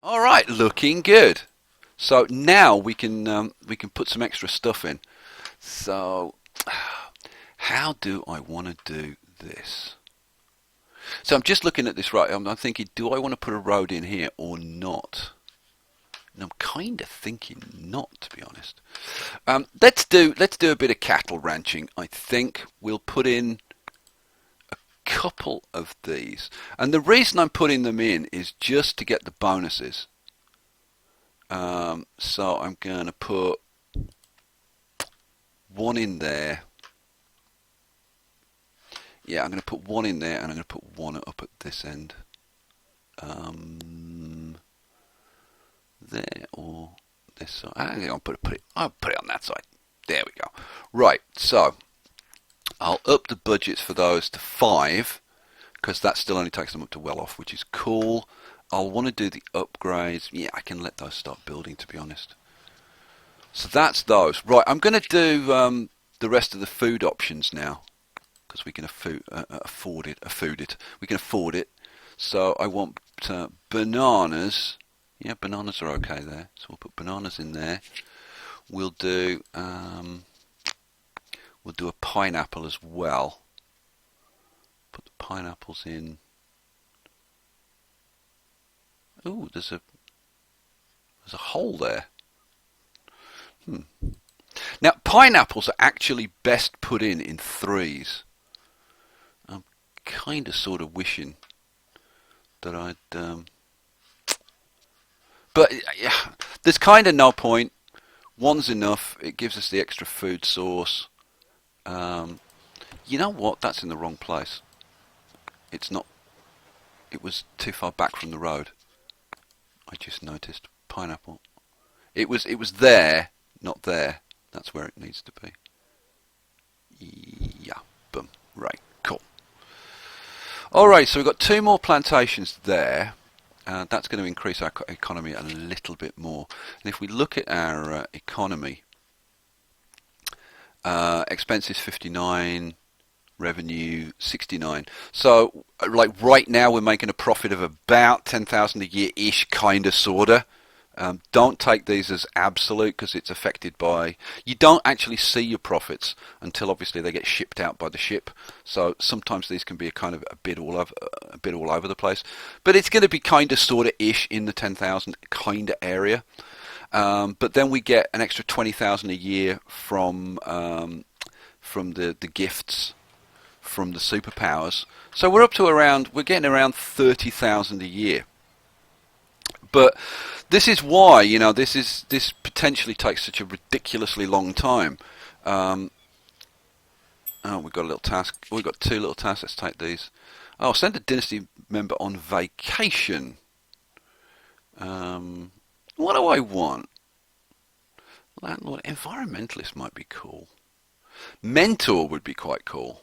All right, looking good. So now we can put some extra stuff in. So how do I want to do this? So I'm just looking at this right. I'm thinking, do I want to put a road in here or not? And I'm kind of thinking not, to be honest. Let's do a bit of cattle ranching. I think we'll put in a couple of these, and the reason I'm putting them in is just to get the bonuses. So I'm going to put one in there. Yeah, I'm going to put one in there, and I'm going to put one up at this end. There or this side. I'll put it on that side. There we go. Right, so I'll up the budgets for those to 5 because that still only takes them up to well off, which is cool. I'll want to do the upgrades. Yeah, I can let those start building, to be honest. So that's those. Right, I'm going to do the rest of the food options now because we can afford it. We can afford it. So I want bananas. Yeah, bananas are okay there. So we'll put bananas in there. We'll do a pineapple as well. Put the pineapples in. Ooh, there's a hole there. Now pineapples are actually best put in 3s. I'm kind of sort of wishing that I'd. But yeah, there's kind of no point. One's enough. It gives us the extra food source. You know what? That's in the wrong place. It's not. It was too far back from the road. I just noticed pineapple. It was there, not there. That's where it needs to be. Yeah. Boom. Right. Cool. All right. So we've got 2 more plantations there. That's going to increase our economy a little bit more. And if we look at our economy, expenses 59, revenue 69. So, like right now, we're making a profit of about 10,000 a year-ish, kind of, sorta. Don't take these as absolute because it's affected by. You don't actually see your profits until obviously they get shipped out by the ship. So sometimes these can be a bit all over the place. But it's going to be kind of sort of ish in the 10,000 kind of area. But then we get an extra 20,000 a year from the gifts from the superpowers. So we're getting around 30,000 a year. But this is why, this potentially takes such a ridiculously long time. We've got a little task. We've got 2 little tasks. Let's take these. Oh, send a Dynasty member on vacation. What do I want? Landlord, environmentalist might be cool. Mentor would be quite cool.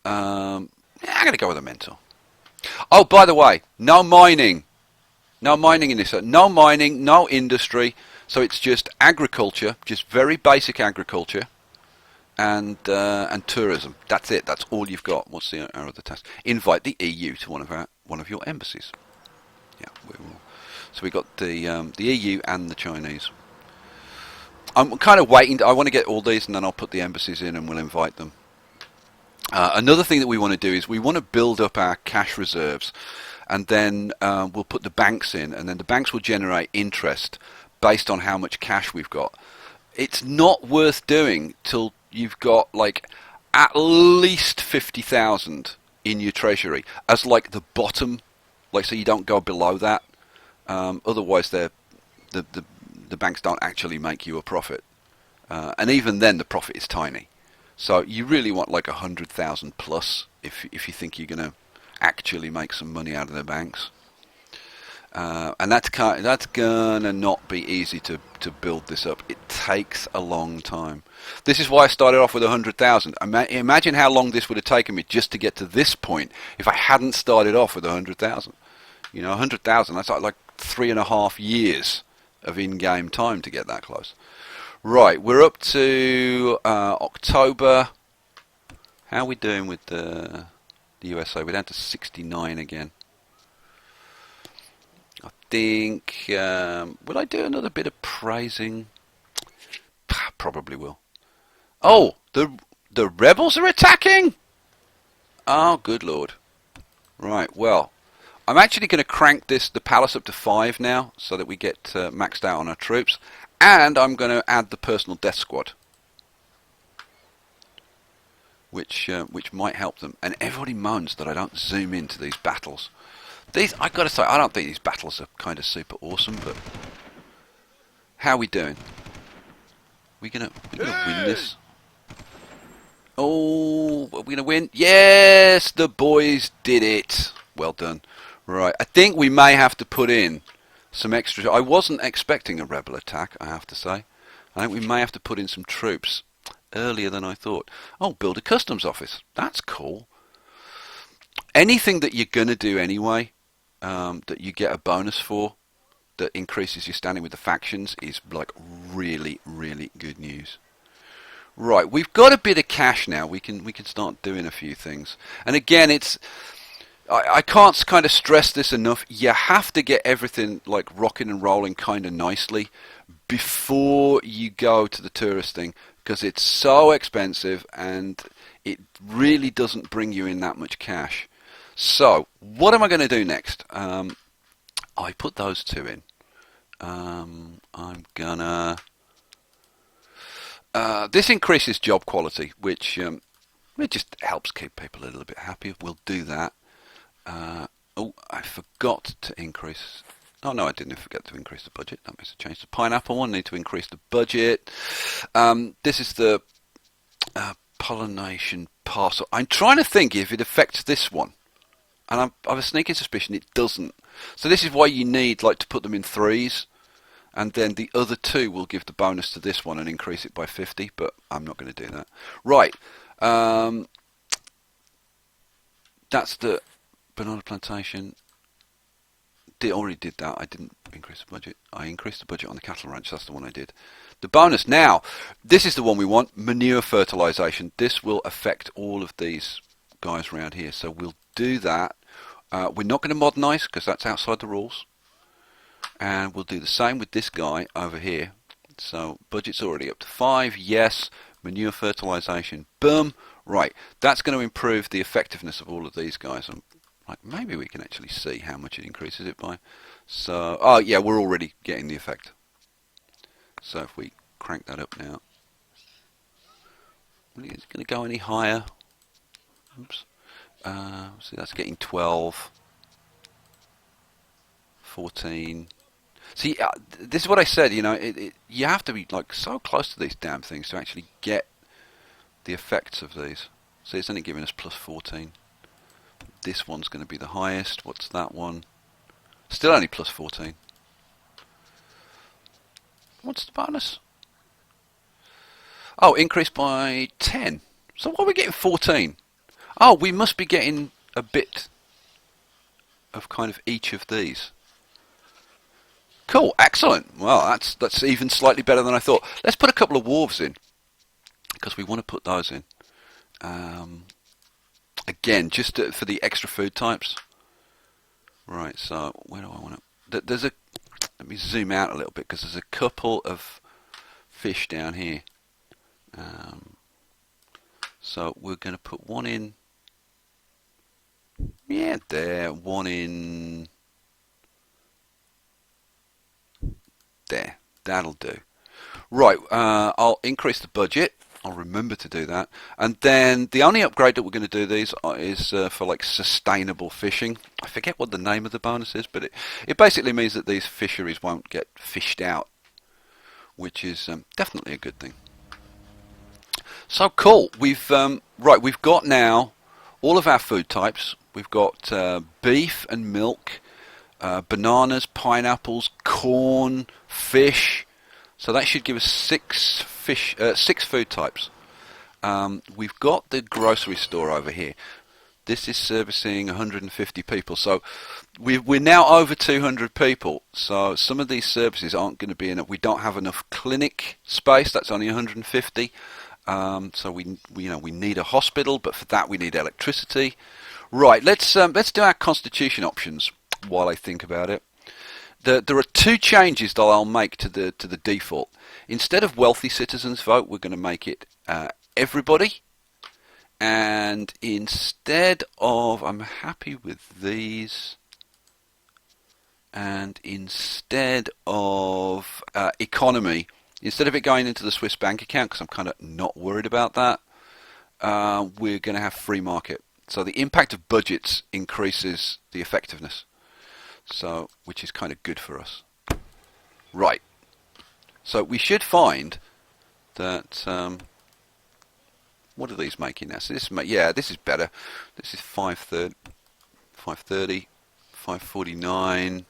I'm going to go with a mentor. Oh, by the way, no mining. No mining in this. No mining, no industry. So it's just agriculture, just very basic agriculture, and tourism. That's it. That's all you've got. What's our other task? Invite the EU to one of your embassies. Yeah, we will. So we got the EU and the Chinese. I'm kind of waiting. I want to get all these, and then I'll put the embassies in, and we'll invite them. Another thing that we want to do is we want to build up our cash reserves, and then we'll put the banks in, and then the banks will generate interest based on how much cash we've got. It's not worth doing till you've got like at least 50,000 in your treasury as like the bottom, like so you don't go below that. Otherwise, the banks don't actually make you a profit, and even then the profit is tiny. So you really want like 100,000 plus if you think you're going to actually make some money out of the banks. And that's gonna not be easy to build this up. It takes a long time. This is why I started off with 100,000. Imagine how long this would have taken me just to get to this point if I hadn't started off with 100,000. 100,000. That's like 3.5 years of in-game time to get that close. Right, we're up to October. How are we doing with the USA? We're down to 69 again. think, will I do another bit of praising? Probably will. Oh, the rebels are attacking? Oh, good lord. Right, well, I'm actually going to crank the palace up to 5 now, so that we get maxed out on our troops. And I'm going to add the personal death squad, which might help them. And everybody moans that I don't zoom into these battles. I got to say, I don't think these battles are kind of super awesome, but how are we doing? We gonna win this? Oh, are we gonna win? Yes, the boys did it. Well done. Right, I think we may have to put in some extra. I wasn't expecting a rebel attack, I have to say. I think we may have to put in some troops earlier than I thought. Oh, build a customs office. That's cool. Anything that you're gonna do anyway, that you get a bonus for, that increases your standing with the factions, is like really, really good news. Right, we've got a bit of cash now. We can start doing a few things. And again, I can't kind of stress this enough. You have to get everything like rocking and rolling kind of nicely before you go to the tourist thing, because it's so expensive and it really doesn't bring you in that much cash. So, what am I going to do next? I put those 2 in. I'm gonna. This increases job quality, which it just helps keep people a little bit happier. We'll do that. Oh, I forgot to increase. Oh no, I didn't forget to increase the budget. That makes a change. The pineapple one, need to increase the budget. This is the pollination parcel. I'm trying to think if it affects this one, and I have a sneaking suspicion it doesn't. So this is why you need like to put them in 3s, and then the other 2 will give the bonus to this one and increase it by 50. But I'm not going to do that. Right. That's the banana plantation. Already did that. I didn't increase the budget. I increased the budget on the cattle ranch. That's the one I did. The bonus now. This is the one we want. Manure fertilization. This will affect all of these guys around here. So we'll do that. We're not going to modernize because that's outside the rules. And we'll do the same with this guy over here. So budget's already up to 5. Yes. Manure fertilization. Boom. Right. That's going to improve the effectiveness of all of these guys. And like maybe we can actually see how much it increases it by. So, oh yeah, we're already getting the effect. So if we crank that up now, is it going to go any higher? Oops. So that's getting 12, 14. See, this is what I said. You know, you have to be like so close to these damn things to actually get the effects of these. So it's only giving us plus 14. This one's going to be the highest. What's that one? Still only plus 14. What's the bonus? Oh, increased by 10. So why are we getting 14? Oh, we must be getting a bit of kind of each of these. Cool, excellent. Well, that's even slightly better than I thought. Let's put a couple of wharves in, because we want to put those in. Again, just for the extra food types. Right, so where do I want to... Let me zoom out a little bit, because there's a couple of fish down here. So we're going to put one in... Yeah, there. One in... There. That'll do. Right, I'll increase the budget. I'll remember to do that. And then the only upgrade that we're going to do these is for like sustainable fishing. I forget what the name of the bonus is, but it basically means that these fisheries won't get fished out, which is definitely a good thing. So cool. We've got now all of our food types. We've got beef and milk, bananas, pineapples, corn, fish. So that should give us 6 food types. We've got the grocery store over here. This is servicing 150 people. So we're now over 200 people. So some of these services aren't going to be enough. We don't have enough clinic space. That's only 150. So we need a hospital, but for that we need electricity. Right. Let's do our constitution options while I think about it. There are two changes that I'll make to the default. Instead of wealthy citizens vote, we're going to make it everybody. And instead of, I'm happy with these. And instead of economy, instead of it going into the Swiss bank account, because I'm kind of not worried about that, we're going to have free market. So the impact of budgets increases the effectiveness. So, which is kind of good for us. Right. So we should find that, what are these making now? So this, yeah, this is better. This is 530, 549.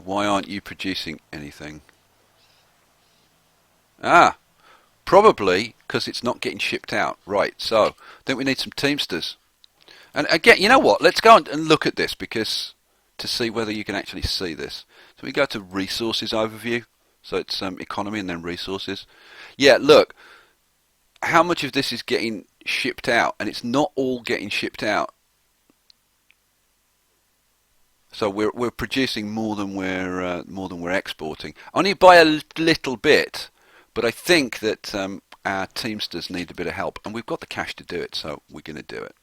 Why aren't you producing anything? Probably because it's not getting shipped out. Right, so I think we need some Teamsters. And again, you know what? Let's go and look at this because to see whether you can actually see this. So we go to Resources Overview. So it's Economy and then Resources. Yeah, look, how much of this is getting shipped out? And it's not all getting shipped out. So we're producing more than we're exporting, only by a little bit. But I think that our Teamsters need a bit of help, and we've got the cash to do it, so we're going to do it.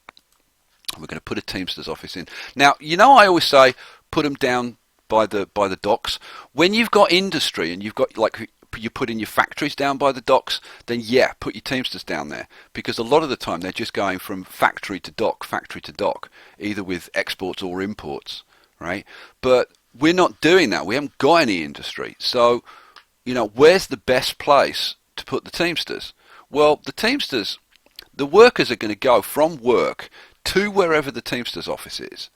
We're going to put a Teamsters office in. Now, you know, I always say put them down by the docks. When you've got industry and you've got like you put in your factories down by the docks, then yeah, put your Teamsters down there, because a lot of the time they're just going from factory to dock, either with exports or imports, right? But we're not doing that. We haven't got any industry, so you know, where's the best place to put the Teamsters? Well, the Teamsters, the workers are going to go from work to wherever the Teamsters office is.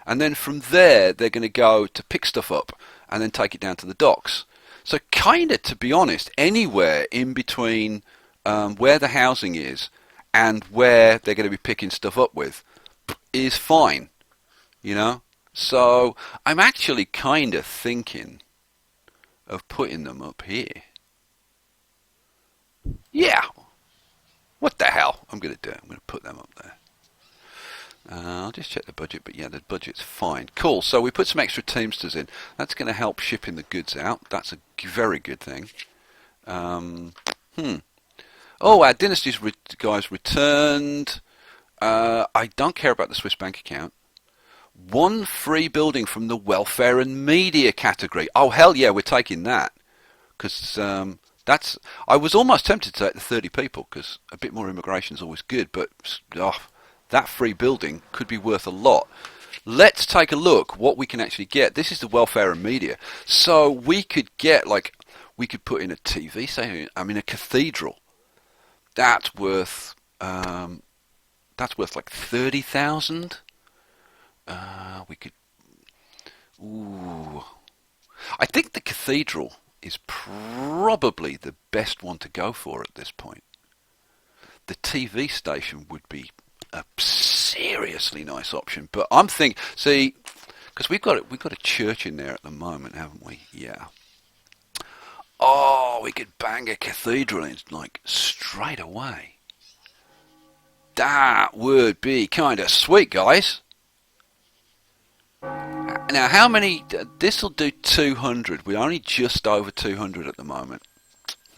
And then from there, they're going to go to pick stuff up and then take it down to the docks. So kind of, to be honest, anywhere in between where the housing is and where they're going to be picking stuff up with is fine, you know? So I'm actually kind of thinking of putting them up here. Yeah. What the hell? I'm going to do it. I'm going to put them up there. I'll just check the budget, but yeah, the budget's fine. Cool, so we put some extra Teamsters in. That's going to help shipping the goods out. That's a very good thing. Oh, our Dynasty's guys returned. I don't care about the Swiss bank account. One free building from the welfare and media category. Oh, hell yeah, we're taking that. Because that's... I was almost tempted to take the 30 people, because a bit more immigration is always good, but that free building could be worth a lot. Let's take a look what we can actually get. This is the welfare and media. So we could get, like, we could put in a TV station, I mean a cathedral. That's worth like 30,000. We could, I think the cathedral is probably the best one to go for at this point. The TV station would be a seriously nice option, but I'm thinking, see, because we've got a church in there at the moment, haven't we? Yeah. Oh, we could bang a cathedral in like straight away. That would be kind of sweet, guys. Now, how many? This will do 200. We're only just over 200 at the moment.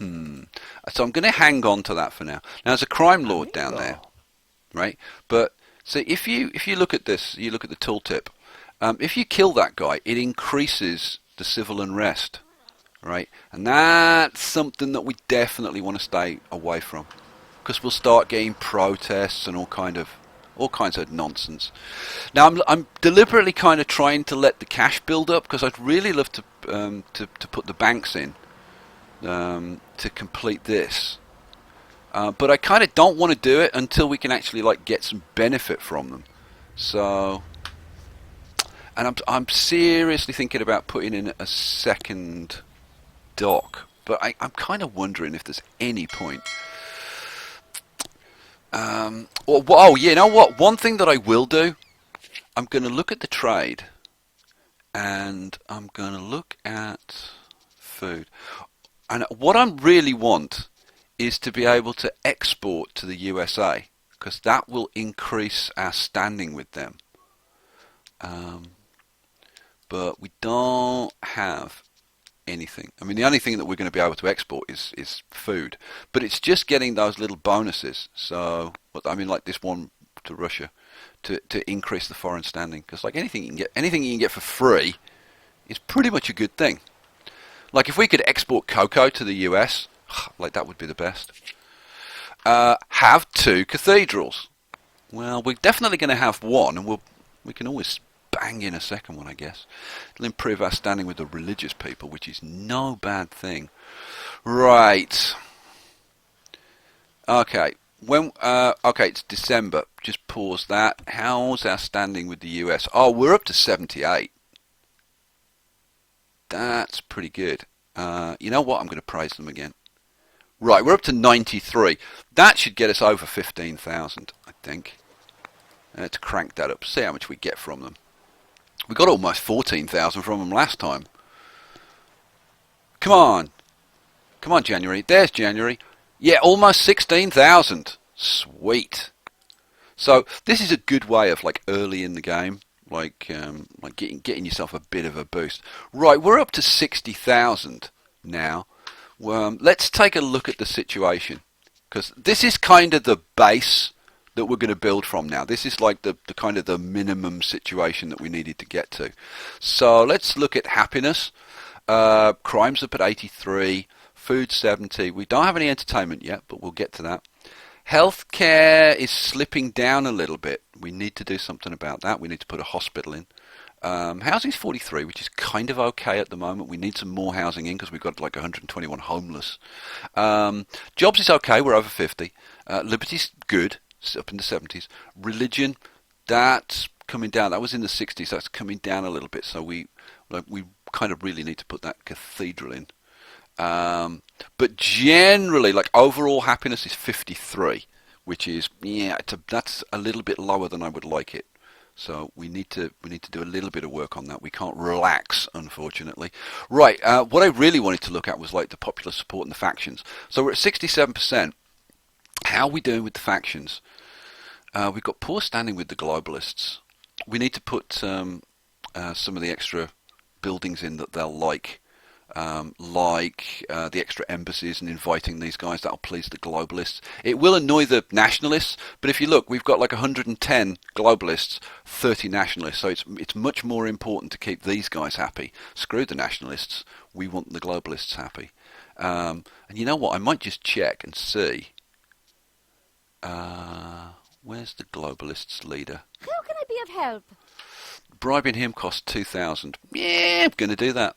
So I'm going to hang on to that for now. Now, there's a crime lord down there, right? But see, if you look at this, you look at the tooltip. If you kill that guy, it increases the civil unrest, right? And that's something that we definitely want to stay away from, because we'll start getting protests and all kinds of nonsense. Now I'm deliberately kind of trying to let the cash build up, because I'd really love to put the banks in to complete this, but I kind of don't want to do it until we can actually like get some benefit from them. So, and I'm seriously thinking about putting in a second dock, but I'm kind of wondering if there's any point. Oh, you know what? One thing that I will do, I'm going to look at the trade, and I'm going to look at food. And what I really want is to be able to export to the USA, because that will increase our standing with them. But we don't have anything. I mean, the only thing that we're going to be able to export is food, but it's just getting those little bonuses. So, I mean, like this one to Russia, to increase the foreign standing, because like anything you can get for free is pretty much a good thing. Like if we could export cocoa to the US, like that would be the best. Have 2 cathedrals. Well, we're definitely going to have one, and we can always bang in a second one, I guess. It'll improve our standing with the religious people, which is no bad thing. Right. Okay. Okay, it's December. Just pause that. How's our standing with the US? Oh, we're up to 78. That's pretty good. You know what? I'm going to praise them again. Right, we're up to 93. That should get us over 15,000, I think. Let's crank that up. See how much we get from them. We got almost 14,000 from them last time. Come on. Come on, January. There's January. Yeah, almost 16,000. Sweet. So this is a good way of like early in the game, like getting yourself a bit of a boost. Right, we're up to 60,000 now. Let's take a look at the situation, because this is kind of the base that we're going to build from now. This is like the kind of the minimum situation that we needed to get to. So let's look at happiness. Crime's up at 83, food 70. We don't have any entertainment yet, but we'll get to that. Healthcare is slipping down a little bit. We need to do something about that. We need to put a hospital in. Housing's 43, which is kind of okay at the moment. We need some more housing in because we've got like 121 homeless. Jobs is okay. We're over 50. Liberty's good. It's up in the 70s. Religion, that's coming down. That was in the 60s. That's coming down a little bit. So we kind of really need to put that cathedral in. But generally, like overall happiness is 53, which is that's a little bit lower than I would like it. So we need to do a little bit of work on that. We can't relax, unfortunately. Right. What I really wanted to look at was like the popular support and the factions. So we're at 67%. How are we doing with the factions? We've got poor standing with the globalists. We need to put some of the extra buildings in that they'll like the extra embassies and inviting these guys. That'll please the globalists. It will annoy the nationalists, but if you look, we've got like 110 globalists, 30 nationalists, so it's much more important to keep these guys happy. Screw the nationalists. We want the globalists happy. And you know what? I might just check and see. Where's the globalists leader? How can I be of help? Bribing him costs 2,000. Yeah, I'm going to do that.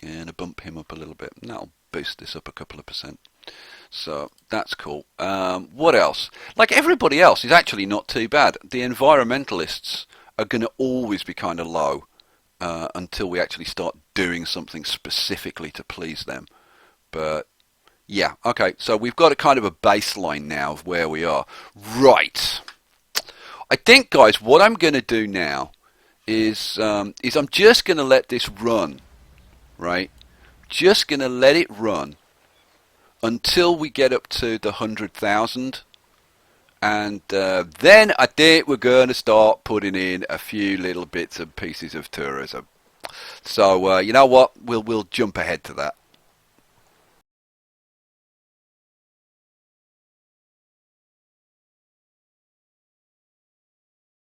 Going to bump him up a little bit. And that'll boost this up a couple of percent. So that's cool. What else? Like everybody else is actually not too bad. The environmentalists are going to always be kind of low until we actually start doing something specifically to please them. But yeah, okay, so we've got a kind of a baseline now of where we are. Right. I think, guys, what I'm going to do now is I'm just going to let this run, right? Just going to let it run until we get up to the 100,000. And then I think we're going to start putting in a few little bits and pieces of tourism. So, you know what? We'll jump ahead to that.